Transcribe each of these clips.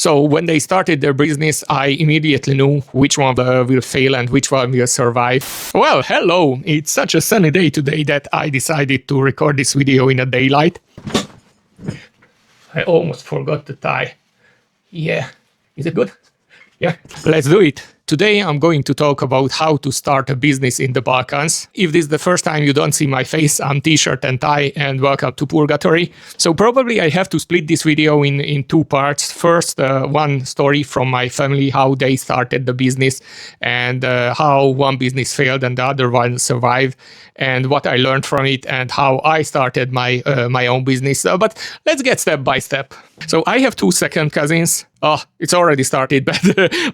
So when they started their business, I immediately knew which one will fail and which one will survive. Well, hello! It's such a sunny day today that I decided to record this video in a daylight. I almost forgot the tie. Yeah. Is it good? Yeah. Let's do it. Today I'm going to talk about how to start a business in the Balkans. If this is the first time you don't see my face, I'm t-shirt and tie, and welcome to Purgatory. So probably I have to split this video in two parts. First, one story from my family, how they started the business and how one business failed and the other one survived, and what I learned from it and how I started my own business. But let's get step by step. So I have two second cousins. Oh, it's already started, but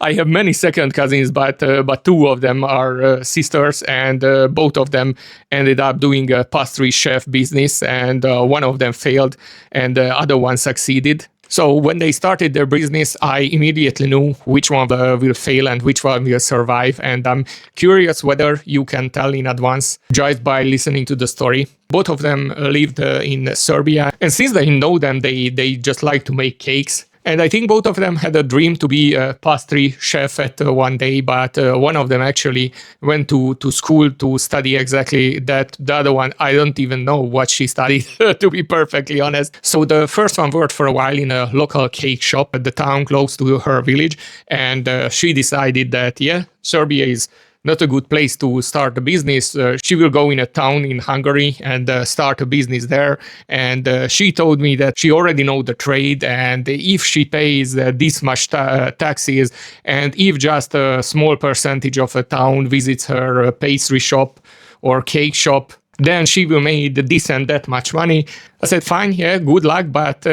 I have many second cousins, but two of them are sisters, and both of them ended up doing a pastry chef business, and one of them failed and the other one succeeded. So when they started their business, I immediately knew which one will fail and which one will survive. And I'm curious whether you can tell in advance just by listening to the story. Both of them lived in Serbia. And since they know them, they just like to make cakes. And I think both of them had a dream to be a pastry chef at one day, but one of them actually went to school to study exactly that. The other one, I don't even know what she studied, to be perfectly honest. So the first one worked for a while in a local cake shop at the town close to her village, and she decided that, yeah, Serbia is not a good place to start a business. She will go in a town in Hungary and start a business there. And she told me that she already knows the trade, and if she pays this much taxes, and if just a small percentage of a town visits her pastry shop or cake shop, then she will make this and that much money. I said, fine, yeah, good luck, but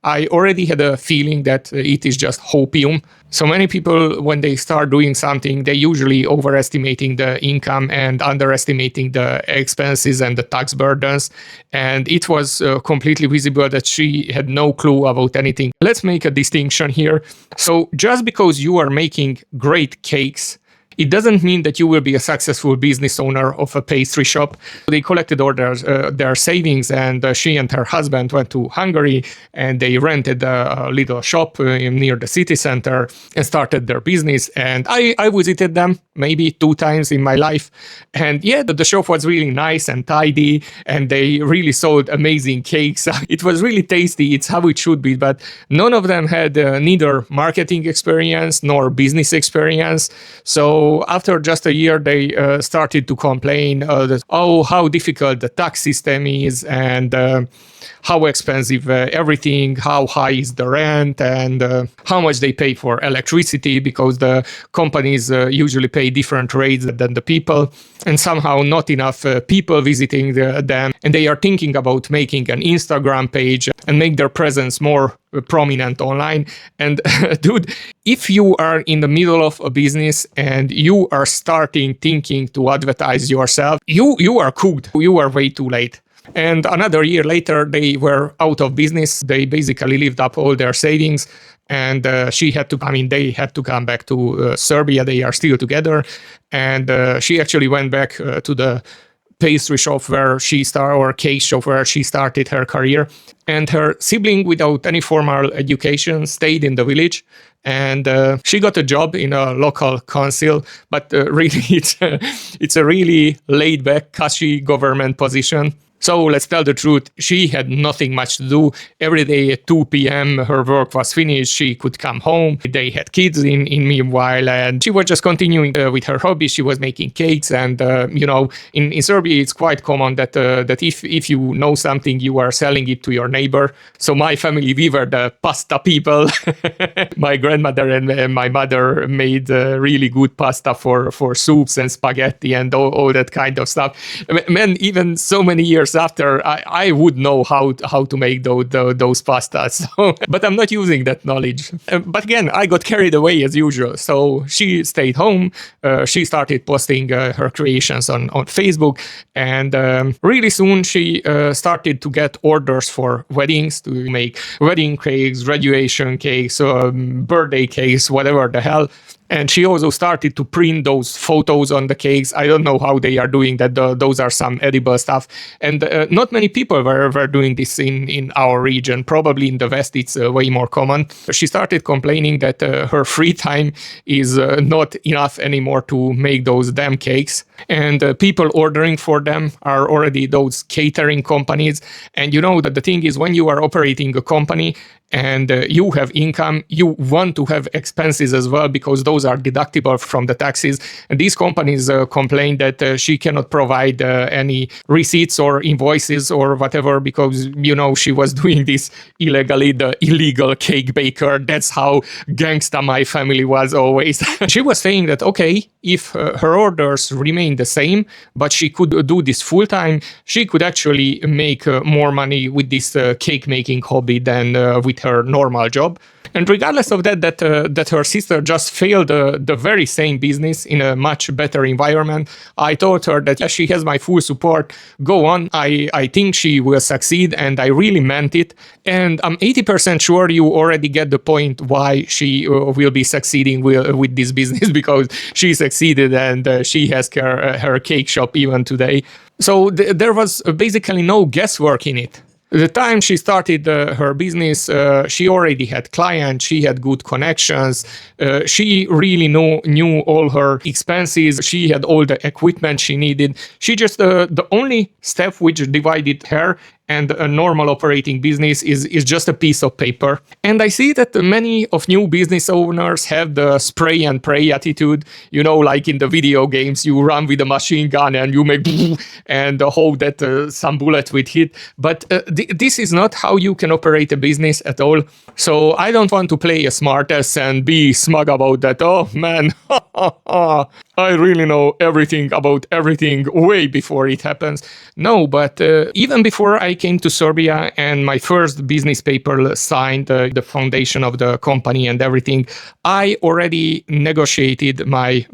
I already had a feeling that it is just hopium. So many people, when they start doing something, they usually overestimating the income and underestimating the expenses and the tax burdens. And it was completely visible that she had no clue about anything. Let's make a distinction here. So just because you are making great cakes, it doesn't mean that you will be a successful business owner of a pastry shop. They collected all their savings, and she and her husband went to Hungary, and they rented a little shop near the city center and started their business. And I visited them maybe 2 times in my life. And yeah, the shop was really nice and tidy, and they really sold amazing cakes. It was really tasty. It's how it should be. But none of them had neither marketing experience nor business experience. So after just a year, they started to complain that, oh, how difficult the tax system is, and how expensive everything, how high is the rent, and how much they pay for electricity, because the companies usually pay different rates than the people, and somehow not enough people visiting them. And they are thinking about making an Instagram page and make their presence more prominent online. And dude, if you are in the middle of a business and you are starting thinking to advertise yourself, you are cooked. You are way too late. And another year later, they were out of business. They basically lived up all their savings, and they had to come back to Serbia. They are still together. And she actually went back to the pastry shop where she started, or cake shop where she started her career. And her sibling, without any formal education, stayed in the village, and she got a job in a local council. But really, it's a really laid-back, cushy government position. So let's tell the truth, she had nothing much to do. Every day at 2 p.m. her work was finished, she could come home. They had kids in meanwhile, and she was just continuing with her hobby. She was making cakes, and in Serbia it's quite common that if you know something, you are selling it to your neighbor. So my family, we were the pasta people. My grandmother and my mother made really good pasta for soups and spaghetti and all that kind of stuff. Man, even so many years after, I would know how to make those pastas. So, but I'm not using that knowledge. But again, I got carried away as usual. So she stayed home. She started posting her creations on Facebook. And really soon she started to get orders for weddings, to make wedding cakes, graduation cakes, birthday cakes, whatever the hell. And she also started to print those photos on the cakes. I don't know how they are doing that. Those are some edible stuff. And not many people were doing this in our region. Probably in the West, it's way more common. She started complaining that her free time is not enough anymore to make those damn cakes. And people ordering for them are already those catering companies. And you know that the thing is, when you are operating a company, and you have income, you want to have expenses as well, because those are deductible from the taxes. And these companies complain that she cannot provide any receipts or invoices or whatever, because, you know, she was doing this illegally, the illegal cake baker. That's how gangsta my family was always. She was saying that, okay, if her orders remain the same, but she could do this full time, she could actually make more money with this cake making hobby than with her normal job. And regardless of that her sister just failed the very same business in a much better environment, I told her that she has my full support. Go on. I think she will succeed, and I really meant it. And I'm 80% sure you already get the point why she will be succeeding with this business, because she succeeded and she has her cake shop even today. So there was basically no guesswork in it. The time she started her business, she already had clients, she had good connections, she really knew all her expenses, she had all the equipment she needed. She just, the only step which divided her and a normal operating business is just a piece of paper. And I see that many of new business owners have the spray and pray attitude. You know, like in the video games, you run with a machine gun and you make and hope that some bullet will hit. But this is not how you can operate a business at all. So I don't want to play a smartass and be smug about that. Oh man, I really know everything about everything way before it happens. No, but even before I came to Serbia and my first business paper signed, the foundation of the company and everything, I already negotiated my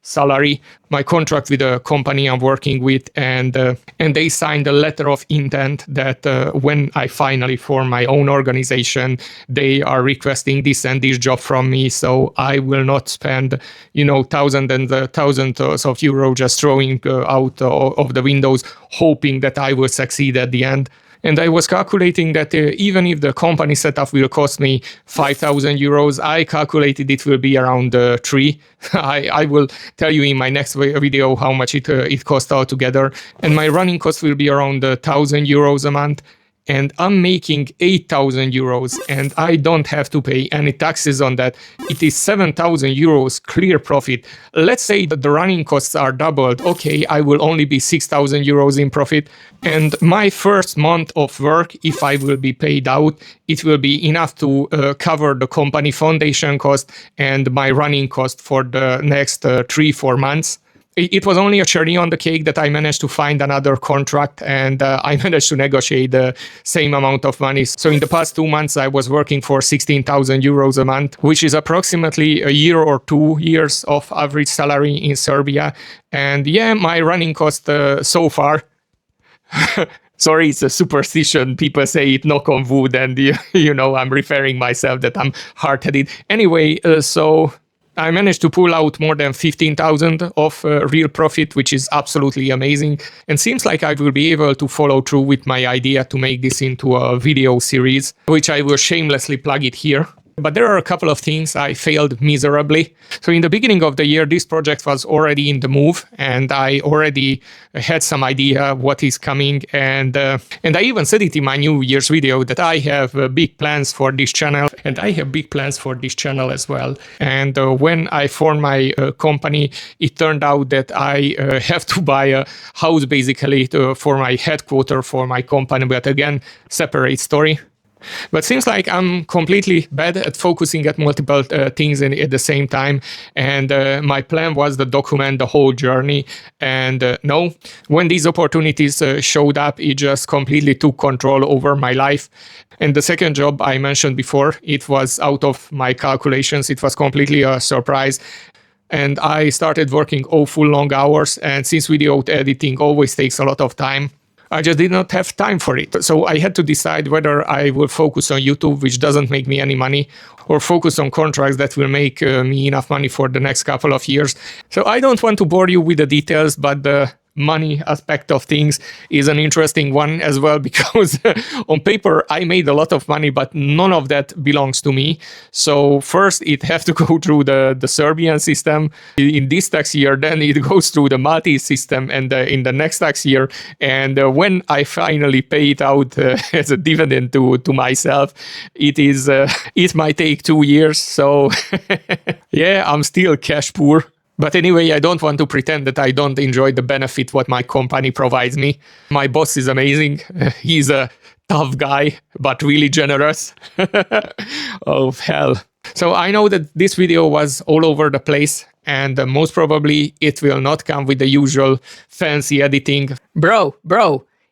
salary, my contract with the company I'm working with, and they signed a letter of intent that when I finally form my own organization, they are requesting this and this job from me, so I will not spend, you know, thousands and thousands of euros just throwing out of the windows, hoping that I will succeed at the end. And I was calculating that even if the company setup will cost me 5,000 euros, I calculated it will be around 3. I will tell you in my next video how much it cost altogether. And my running cost will be around 1,000 euros a month. And I'm making 8,000 euros and I don't have to pay any taxes on that. It is 7,000 euros clear profit. Let's say that the running costs are doubled. Okay, I will only be 6,000 euros in profit. And my first month of work, if I will be paid out, it will be enough to cover the company foundation cost and my running cost for the next 3-4 months. It was only a cherry on the cake that I managed to find another contract and I managed to negotiate the same amount of money. So in the past 2 months, I was working for 16,000 euros a month, which is approximately a year or 2 years of average salary in Serbia. And yeah, my running cost so far, sorry, it's a superstition. People say it, knock on wood, and you know, I'm referring myself that I'm hard-headed. Anyway, so I managed to pull out more than 15,000 of real profit, which is absolutely amazing. And seems like I will be able to follow through with my idea to make this into a video series, which I will shamelessly plug it here. But there are a couple of things I failed miserably. So in the beginning of the year, this project was already in the move and I already had some idea what is coming. And I even said it in my New Year's video that I have big plans for this channel and I have big plans for this channel as well. And when I formed my company, it turned out that I have to buy a house basically for my headquarters for my company. But again, separate story. But seems like I'm completely bad at focusing at multiple things at the same time. And my plan was to document the whole journey. And no, when these opportunities showed up, it just completely took control over my life. And the second job I mentioned before, it was out of my calculations. It was completely a surprise. And I started working awful long hours. And since video editing always takes a lot of time, I just did not have time for it. So I had to decide whether I will focus on YouTube, which doesn't make me any money, or focus on contracts that will make me enough money for the next couple of years. So I don't want to bore you with the details, but the money aspect of things is an interesting one as well, because on paper I made a lot of money, but none of that belongs to me. So first it have to go through the Serbian system in this tax year, then it goes through the Maltese system, and in the next tax year. And when I finally pay it out as a dividend to myself, it might take 2 years. So yeah, I'm still cash poor. But anyway, I don't want to pretend that I don't enjoy the benefit what my company provides me. My boss is amazing. He's a tough guy, but really generous. Oh, hell. So I know that this video was all over the place, and most probably it will not come with the usual fancy editing. Bro,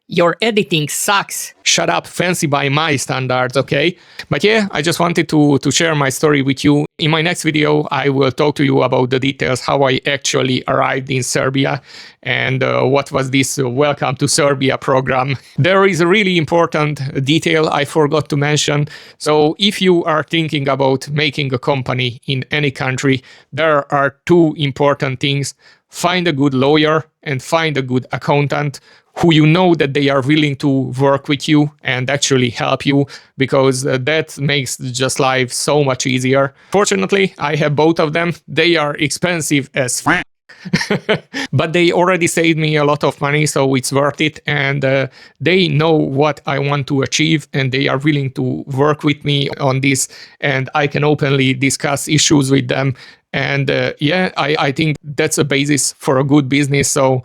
your editing sucks. Shut up, fancy by my standards, okay? But yeah, I just wanted to share my story with you. In my next video, I will talk to you about the details, how I actually arrived in Serbia, and what was this Welcome to Serbia program. There is a really important detail I forgot to mention. So if you are thinking about making a company in any country, there are two important things. Find a good lawyer and find a good accountant who you know that they are willing to work with you and actually help you, because that makes just life so much easier. Fortunately, I have both of them. They are expensive as f***, but they already saved me a lot of money, so it's worth it. And they know what I want to achieve, and they are willing to work with me on this, and I can openly discuss issues with them. And yeah, I think that's a basis for a good business. So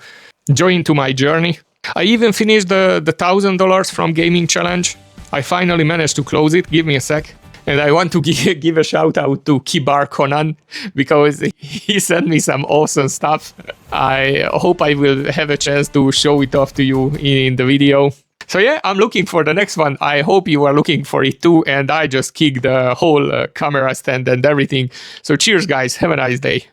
join to my journey. I even finished the $1,000 from Gaming Challenge. I finally managed to close it. Give me a sec. And I want to give a shout out to Kibar Conan, because he sent me some awesome stuff. I hope I will have a chance to show it off to you in the video. So yeah, I'm looking for the next one. I hope you are looking for it too. And I just kicked the whole camera stand and everything. So cheers guys, have a nice day.